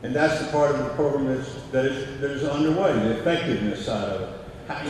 And that's the part of the program that is underway, the effectiveness side of it.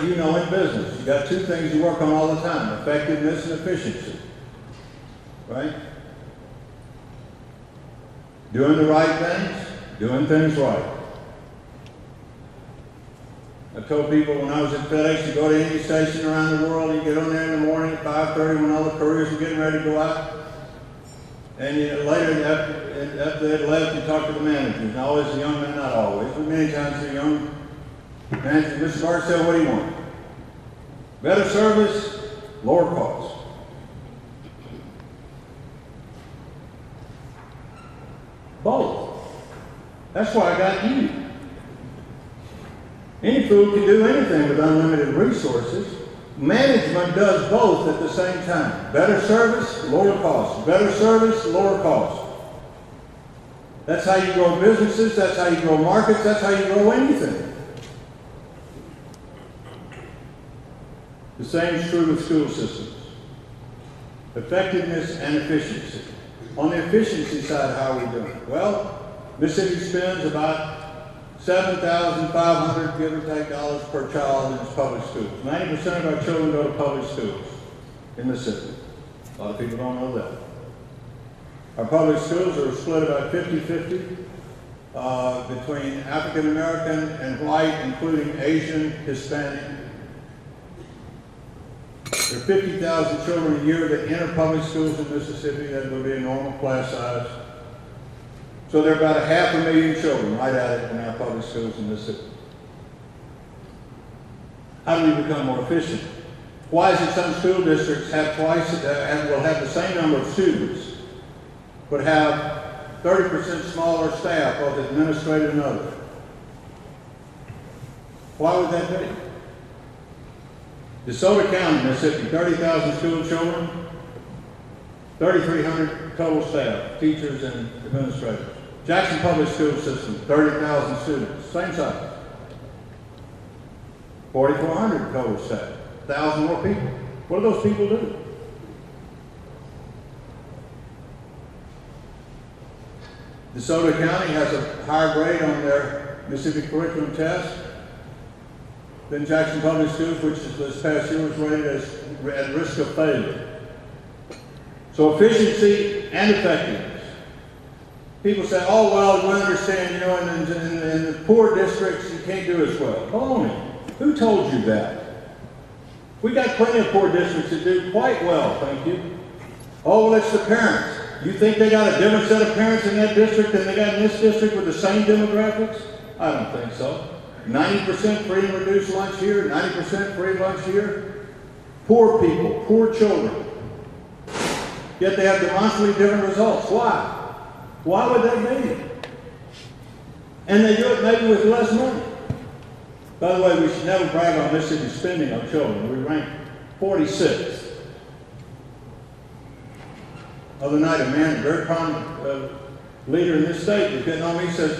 You know, in business, you got two things you work on all the time, effectiveness and efficiency, right? Doing the right things, doing things right. I told people when I was at FedEx, you go to any station around the world, you get on there in the morning at 5:30 when all the couriers are getting ready to go out, and later after they left, you talk to the managers. And always the young men, not always, but many times the young manager, Mr. Barksdale, what do you want? Better service, lower cost. Both. That's why I got you. Any food can do anything with unlimited resources. Management does both at the same time. Better service, lower cost. Better service, lower cost. That's how you grow businesses, that's how you grow markets, that's how you grow anything. The same is true with school systems. Effectiveness and efficiency. On the efficiency side, how are we doing? Well, Mississippi spends about $7,500, give or take, dollars per child in its public schools. 90% of our children go to public schools in Mississippi. A lot of people don't know that. Our public schools are split about 50-50 between African American and white, including Asian, Hispanic. There are 50,000 children a year that enter public schools in Mississippi. That would be a normal class size. So there are about 500,000 children right at it in our public schools in Mississippi. How do we become more efficient? Why is it some school districts have will have the same number of students, but have 30% smaller staff, both administrative and other? Why would that be? DeSoto County, Mississippi, 30,000 school children, 3,300 total staff, teachers and administrators. Jackson Public School System, 30,000 students, same size. 4,400 total staff, 1,000 more people. What do those people do? DeSoto County has a higher grade on their Mississippi curriculum test than Jackson Public Schools, which is, this past year was rated as at risk of failure. So efficiency and effectiveness. People say, oh, well, we understand, you know, in the poor districts, you can't do as well. Baloney. Who told you that? We got plenty of poor districts that do quite well, thank you. Oh, well, it's the parents. You think they got a different set of parents in that district than they got in this district with the same demographics? I don't think so. 90% free and reduced lunch here, 90% free lunch here. Poor people, poor children. Yet they have demonstrably different results. Why? Why would that be? And they do it maybe with less money. By the way, we should never brag on Mississippi spending on children. We rank 46th. Other night, a man, a very prominent leader in this state, was getting on me and says,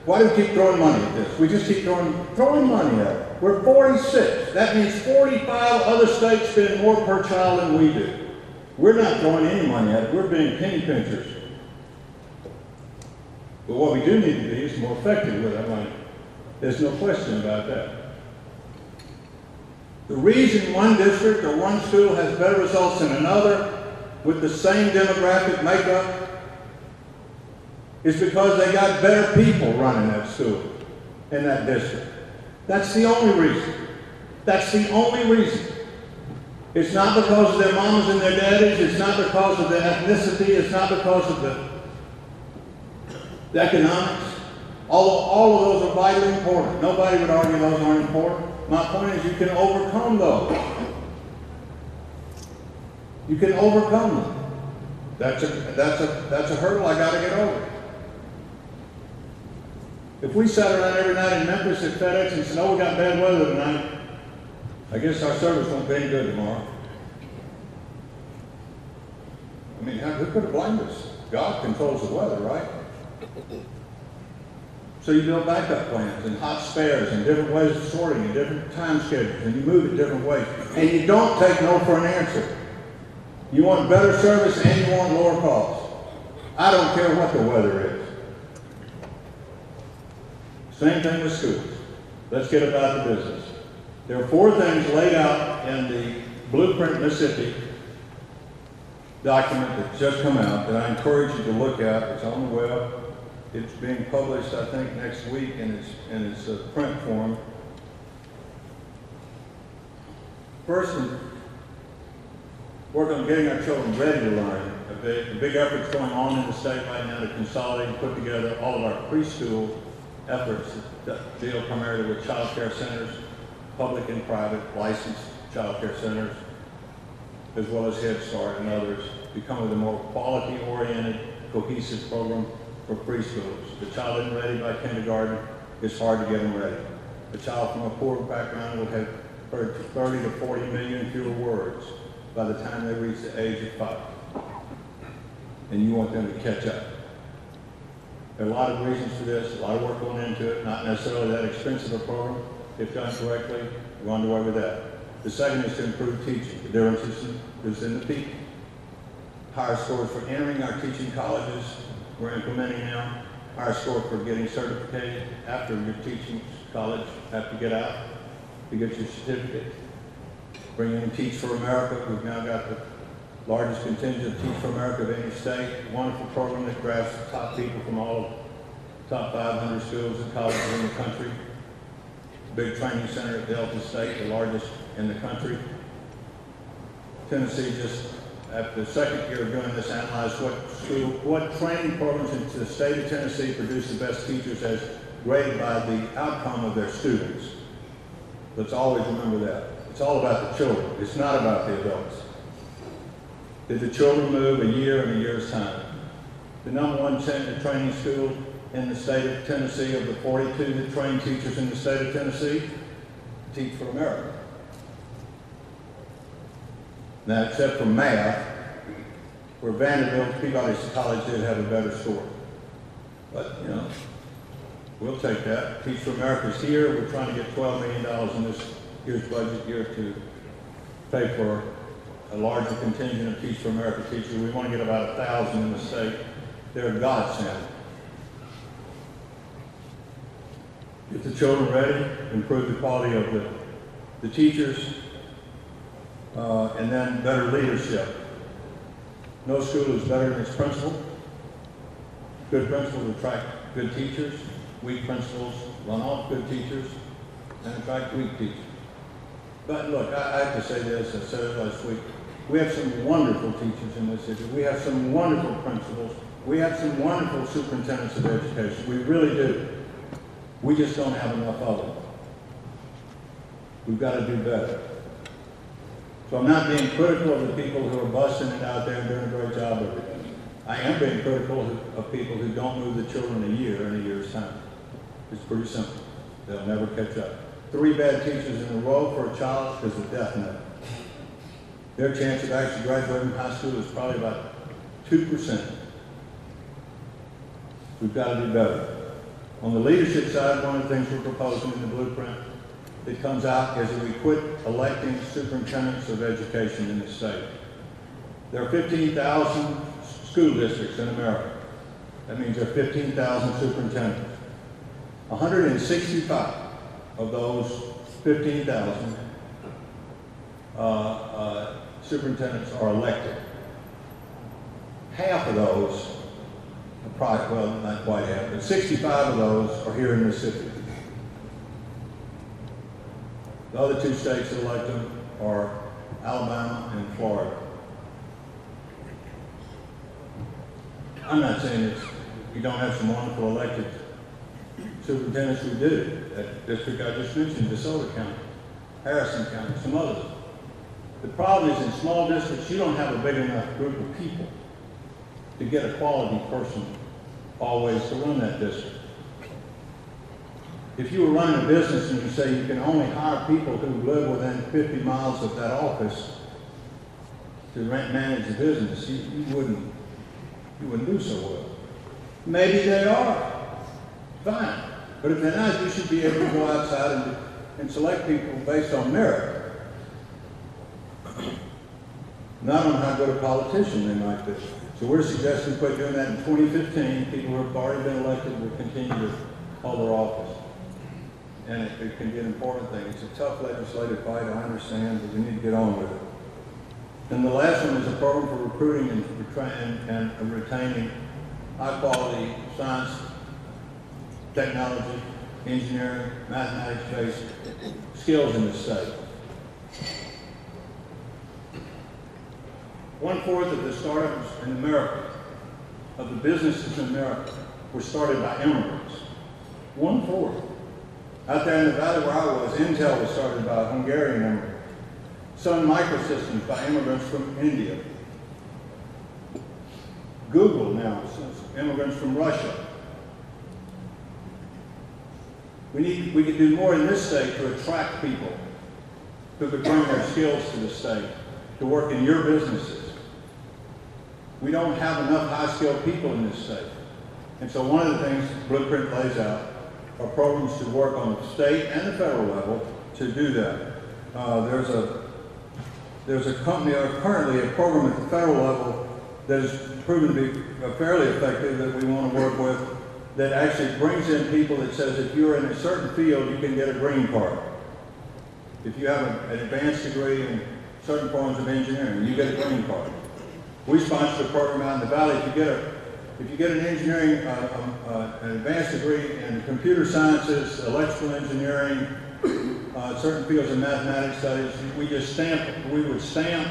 why do we keep throwing money at this? We just keep throwing money at it. We're 46. That means 45 other states spend more per child than we do. We're not throwing any money at it. We're being penny pinchers. But what we do need to be is more effective with our money. There's no question about that. The reason one district or one school has better results than another with the same demographic makeup is because they got better people running that school in that district. That's the only reason. That's the only reason. It's not because of their mamas and their daddies. It's not because of their ethnicity. It's not because of the economics. Although all of those are vitally important. Nobody would argue those aren't important. My point is you can overcome those. You can overcome them. That's a hurdle I got to get over. If we sat around every night in Memphis at FedEx and said, oh, we got bad weather tonight, I guess our service won't be any good tomorrow. I mean, who could have blamed us? God controls the weather, right? So you build backup plans and hot spares and different ways of sorting and different time schedules, and you move it different ways. And you don't take no for an answer. You want better service and you want lower costs. I don't care what the weather is. Same thing with schools. Let's get about the business. There are 4 things laid out in the Blueprint Mississippi document that's just come out that I encourage you to look at. It's on the web. It's being published, I think, next week in its print form. First, work on getting our children ready to learn. A big effort's going on in the state right now to consolidate and put together all of our preschool efforts that deal primarily with child care centers, public and private licensed child care centers, as well as Head Start and others, becoming a more quality-oriented, cohesive program for preschools. The child isn't ready by kindergarten, it's hard to get them ready. A child from a poor background will have 30 to 40 million fewer words by the time they reach the age of 5. And you want them to catch up. There are a lot of reasons for this, a lot of work going into it, not necessarily that expensive a program. If done correctly, we're underway with that. The second is to improve teaching. The difference is in the people. Higher scores for entering our teaching colleges, we're implementing now. Higher score for getting certificated after your teaching college, have to get out to get your certificate. Bringing in Teach for America, we've now got the largest contingent of Teach for America of any state. A wonderful program that grabs the top people from all of the top 500 schools and colleges in the country. Big training center at Delta State, the largest in the country. Tennessee just, after the second year of doing this, analyzed what training programs in the state of Tennessee produce the best teachers as graded by the outcome of their students. Let's always remember that. It's all about the children. It's not about the adults. Did the children move a year in a year's time? The #1 training school in the state of Tennessee, of the 42 that train teachers in the state of Tennessee, Teach for America. Now, except for math, where Vanderbilt, Peabody College did have a better score. But, you know, we'll take that. Teach for America's here. We're trying to get $12 million in this year's budget year to pay for a larger contingent of Teach for America teachers. We want to get about 1,000 in the state. They're a godsend. Get the children ready, improve the quality of the teachers, and then better leadership. No school is better than its principal. Good principals attract good teachers. Weak principals run off good teachers and attract weak teachers. But look, I have to say this, I said it last week. We have some wonderful teachers in this city. We have some wonderful principals. We have some wonderful superintendents of education. We really do. We just don't have enough of them. We've got to do better. So I'm not being critical of the people who are busting it out there and doing a great job of it. I am being critical of people who don't move the children a year in a year's time. It's pretty simple. They'll never catch up. 3 bad teachers in a row for a child is a death knell. Their chance of actually graduating from high school is probably about 2%. We've got to do better. On the leadership side, one of the things we're proposing in the blueprint that comes out is that we quit electing superintendents of education in the state. There are 15,000 school districts in America. That means there are 15,000 superintendents. 165 of those 15,000 superintendents are elected. Half of those, well, not quite half, but 65 of those are here in Mississippi. The other 2 states that elect them are Alabama and Florida. I'm not saying we don't have some wonderful elected superintendents. We do. That district I just mentioned, DeSoto County, Harrison County, some others. The problem is in small districts, you don't have a big enough group of people to get a quality person always to run that district. If you were running a business and you say you can only hire people who live within 50 miles of that office to manage the business, you wouldn't do so well. Maybe they are. Fine. But if they're not, you should be able to go outside and select people based on merit. Not on how good a politician they might be. So we're suggesting quit doing that in 2015. People who have already been elected will continue to hold their office. and it can be an important thing. It's a tough legislative fight, I understand, but we need to get on with it. And the last one is a program for recruiting and retaining high-quality science, technology, engineering, mathematics-based skills in this state. 1/4 of the startups in America, of the businesses in America, were started by immigrants. 1/4. Out there in the valley where I was, Intel was started by a Hungarian immigrant. Sun Microsystems by immigrants from India. Google now, immigrants from Russia. We could do more in this state to attract people who could bring their skills to the state, to work in your businesses. We don't have enough high-skilled people in this state. And so one of the things Blueprint lays out are programs to work on the state and the federal level to do that. There's a company, or currently a program at the federal level that has proven to be fairly effective that we want to work with, that actually brings in people that says if you're in a certain field, you can get a green card. If you have an advanced degree in certain forms of engineering, you get a green card. We sponsor a program out in the valley. If you get an engineering, an advanced degree in computer sciences, electrical engineering, certain fields of mathematics studies, we would stamp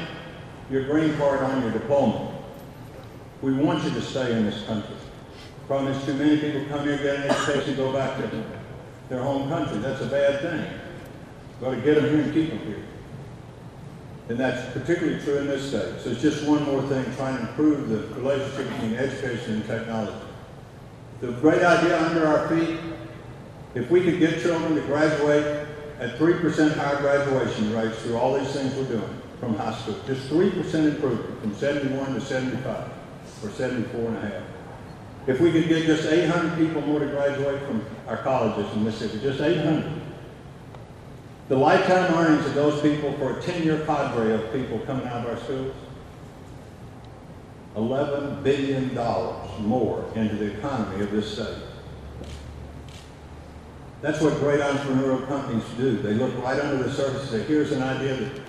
your green card on your diploma. We want you to stay in this country. The problem is too many people come here, get an education, and go back to their home country. That's a bad thing. We've got to get them here and keep them here. And that's particularly true in this state. So it's just one more thing, trying to improve the relationship between education and technology. The great idea under our feet, if we could get children to graduate at 3% higher graduation rates through all these things we're doing from high school, just 3% improvement from 71 to 75, or 74.5. If we could get just 800 people more to graduate from our colleges in Mississippi, just 800. The lifetime earnings of those people for a 10-year cadre of people coming out of our schools, $11 billion more into the economy of this state. That's what great entrepreneurial companies do. They look right under the surface and say, here's an idea that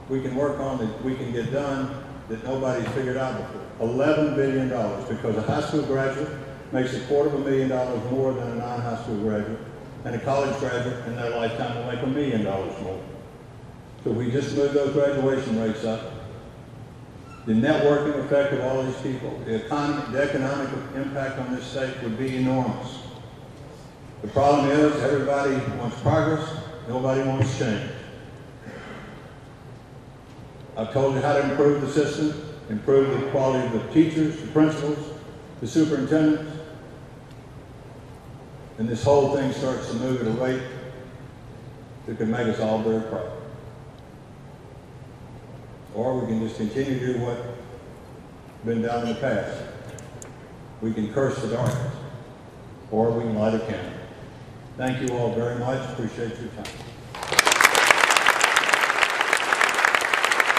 we can work on, that we can get done, that nobody's figured out before. $11 billion, because a high school graduate makes $250,000 more than a non-high school graduate, and a college graduate in their lifetime will make $1 million more. So if we just move those graduation rates up, the networking effect of all these people, the economic impact on this state would be enormous. The problem is everybody wants progress, nobody wants change. I've told you how to improve the system, improve the quality of the teachers, the principals, the superintendents, and this whole thing starts to move at a rate that can make us all very proud. Or we can just continue to do what's been done in the past. We can curse the darkness, or we can light a candle. Thank you all very much. Appreciate your time.